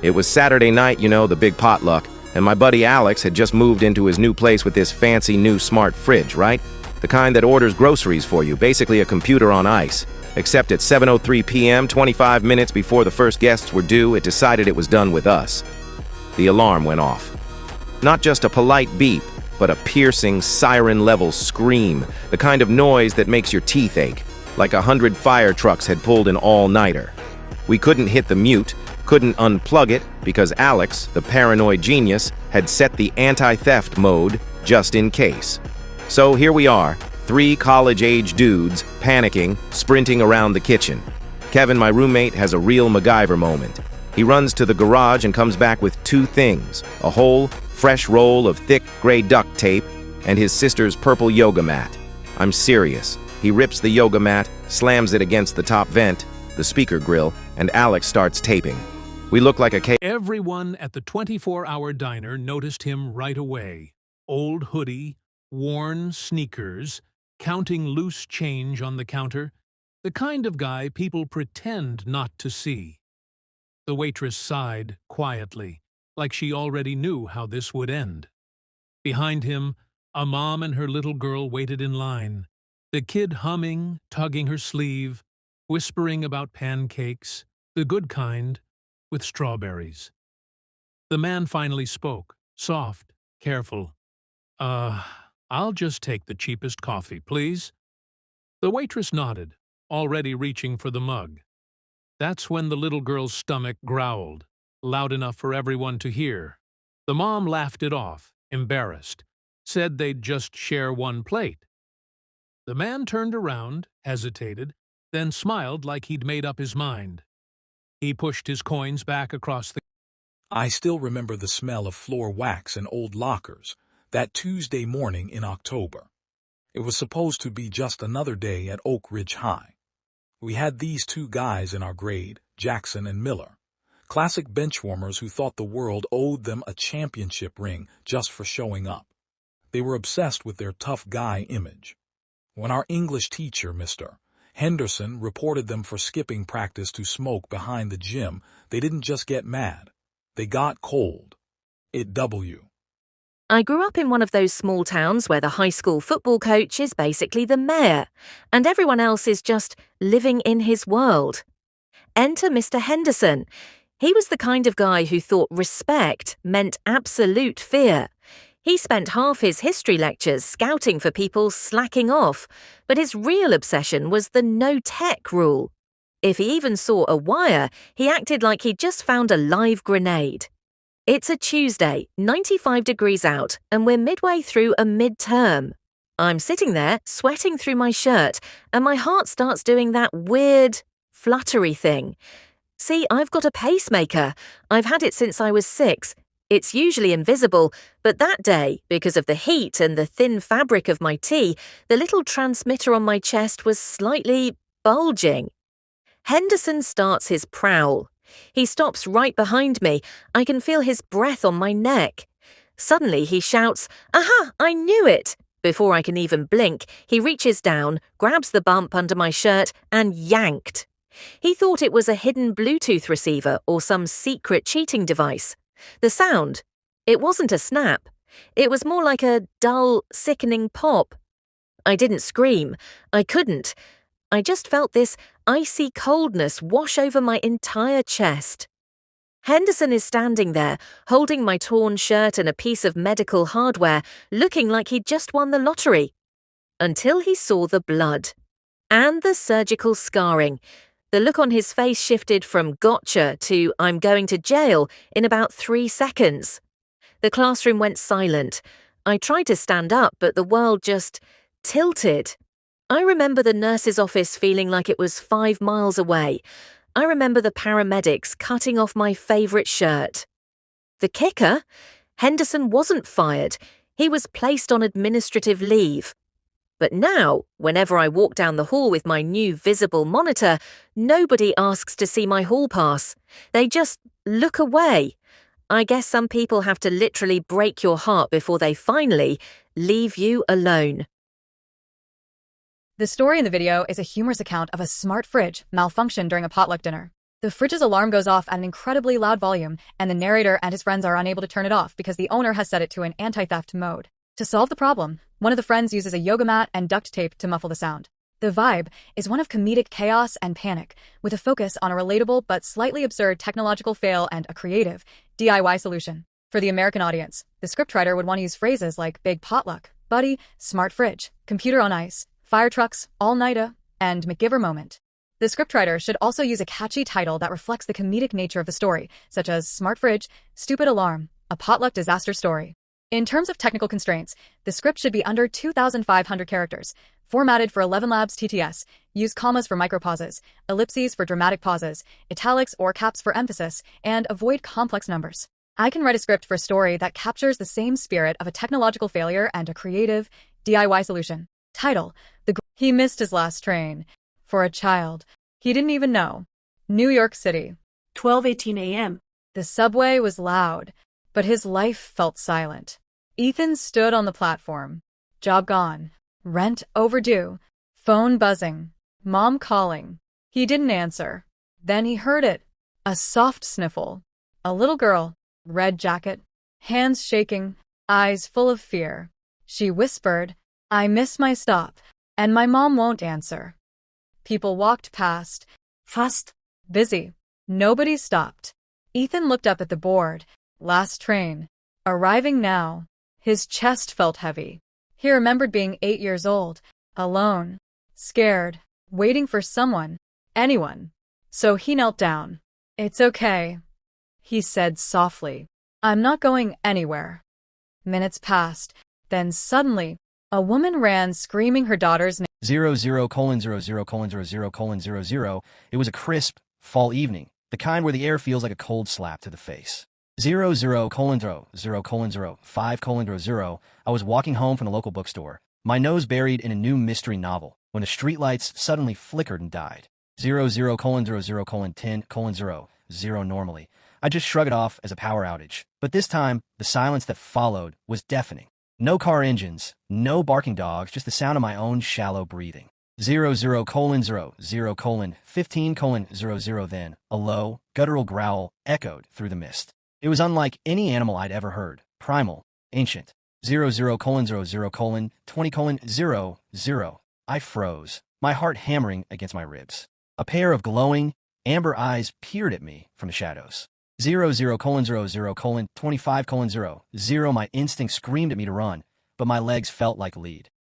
It was Saturday night, the big potluck, and my buddy Alex had just moved into his new place with this fancy new smart fridge, right? The kind that orders groceries for you, basically a computer on ice. Except at 7:03 p.m., 25 minutes before the first guests were due, it decided it was done with us. The alarm went off. Not just a polite beep, but a piercing, siren-level scream, the kind of noise that makes your teeth ache, like 100 fire trucks had pulled an all-nighter. We couldn't hit the mute, couldn't unplug it, because Alex, the paranoid genius, had set the anti-theft mode just in case. So here we are, 3 college-age dudes, panicking, sprinting around the kitchen. Kevin, my roommate, has a real MacGyver moment. He runs to the garage and comes back with 2 things, a whole, fresh roll of thick gray duct tape and his sister's purple yoga mat. I'm serious. He rips the yoga mat, slams it against the top vent, the speaker grill, and Alex starts taping. We look like a Everyone at the 24-hour diner noticed him right away. Old hoodie, worn sneakers, counting loose change on the counter, the kind of guy people pretend not to see. The waitress sighed quietly, like she already knew how this would end. Behind him, a mom and her little girl waited in line, the kid humming, tugging her sleeve, whispering about pancakes, the good kind, with strawberries. The man finally spoke, soft, careful. I'll just take the cheapest coffee, please." The waitress nodded, already reaching for the mug. That's when the little girl's stomach growled, loud enough for everyone to hear. The mom laughed it off, embarrassed, said they'd just share one plate. The man turned around, hesitated, then smiled like he'd made up his mind. He pushed his coins back across the... I still remember the smell of floor wax and old lockers, that Tuesday morning in October. It was supposed to be just another day at Oak Ridge High. We had these 2 guys in our grade, Jackson and Miller, classic benchwarmers who thought the world owed them a championship ring just for showing up. They were obsessed with their tough guy image. When our English teacher, Mr. Henderson, reported them for skipping practice to smoke behind the gym, they didn't just get mad. They got cold. I grew up in one of those small towns where the high school football coach is basically the mayor, and everyone else is just living in his world. Enter Mr. Henderson. He was the kind of guy who thought respect meant absolute fear. He spent half his history lectures scouting for people slacking off, but his real obsession was the no-tech rule. If he even saw a wire, he acted like he'd just found a live grenade. It's a Tuesday, 95 degrees out, and we're midway through a midterm. I'm sitting there, sweating through my shirt, and my heart starts doing that weird, fluttery thing. See, I've got a pacemaker. I've had it since I was 6. It's usually invisible, but that day, because of the heat and the thin fabric of my tee, the little transmitter on my chest was slightly bulging. Henderson starts his prowl. He stops right behind me. I can feel his breath on my neck. Suddenly he shouts, "Aha, I knew it!" Before I can even blink, he reaches down, grabs the bump under my shirt, and yanked. He thought it was a hidden Bluetooth receiver or some secret cheating device. The sound, it wasn't a snap. It was more like a dull, sickening pop. I didn't scream. I couldn't. I just felt this icy coldness wash over my entire chest. Henderson is standing there, holding my torn shirt and a piece of medical hardware, looking like he'd just won the lottery. Until he saw the blood. And the surgical scarring. The look on his face shifted from gotcha to I'm going to jail in about 3 seconds. The classroom went silent. I tried to stand up, but the world just tilted. I remember the nurse's office feeling like it was 5 miles away. I remember the paramedics cutting off my favourite shirt. The kicker? Henderson wasn't fired. He was placed on administrative leave. But now, whenever I walk down the hall with my new visible monitor, nobody asks to see my hall pass. They just look away. I guess some people have to literally break your heart before they finally leave you alone. The story in the video is a humorous account of a smart fridge malfunctioned during a potluck dinner. The fridge's alarm goes off at an incredibly loud volume, and the narrator and his friends are unable to turn it off because the owner has set it to an anti-theft mode. To solve the problem, one of the friends uses a yoga mat and duct tape to muffle the sound. The vibe is one of comedic chaos and panic, with a focus on a relatable but slightly absurd technological fail and a creative, DIY solution. For the American audience, the scriptwriter would want to use phrases like big potluck, buddy, smart fridge, computer on ice, fire trucks, all-nighter, and McGiver moment. The scriptwriter should also use a catchy title that reflects the comedic nature of the story, such as Smart Fridge, Stupid Alarm, A Potluck Disaster Story. In terms of technical constraints, the script should be under 2,500 characters, formatted for 11 Labs TTS, use commas for micropauses, ellipses for dramatic pauses, italics or caps for emphasis, and avoid complex numbers. I can write a script for a story that captures the same spirit of a technological failure and a creative, DIY solution. Title: He missed his last train. For a child, he didn't even know. New York City. 12:18 a.m. The subway was loud, but his life felt silent. Ethan stood on the platform. Job gone. Rent overdue. Phone buzzing. Mom calling. He didn't answer. Then he heard it. A soft sniffle. A little girl. Red jacket. Hands shaking. Eyes full of fear. She whispered, "I miss my stop, and my mom won't answer." People walked past. Fast. Busy. Nobody stopped. Ethan looked up at the board. Last train. Arriving now. His chest felt heavy. He remembered being 8 years old, alone, scared, waiting for someone, anyone. So he knelt down. "It's okay," he said softly. "I'm not going anywhere." Minutes passed. Then suddenly, a woman ran screaming her daughter's name. 00:00:00:00. It was a crisp, fall evening, the kind where the air feels like a cold slap to the face. 00:00:0:0:5:0. I was walking home from the local bookstore, my nose buried in a new mystery novel, when the streetlights suddenly flickered and died. 00:00:10:0. Normally, I just shrug it off as a power outage, but this time, the silence that followed was deafening. No car engines, no barking dogs, just the sound of my own shallow breathing. 00:00:0:15:00. Then, a low, guttural growl echoed through the mist. It was unlike any animal I'd ever heard, primal, ancient. 00:00:20:0. I froze, my heart hammering against my ribs. A pair of glowing, amber eyes peered at me from the shadows. 00:00:25:0. My instinct screamed at me to run, but my legs felt like lead.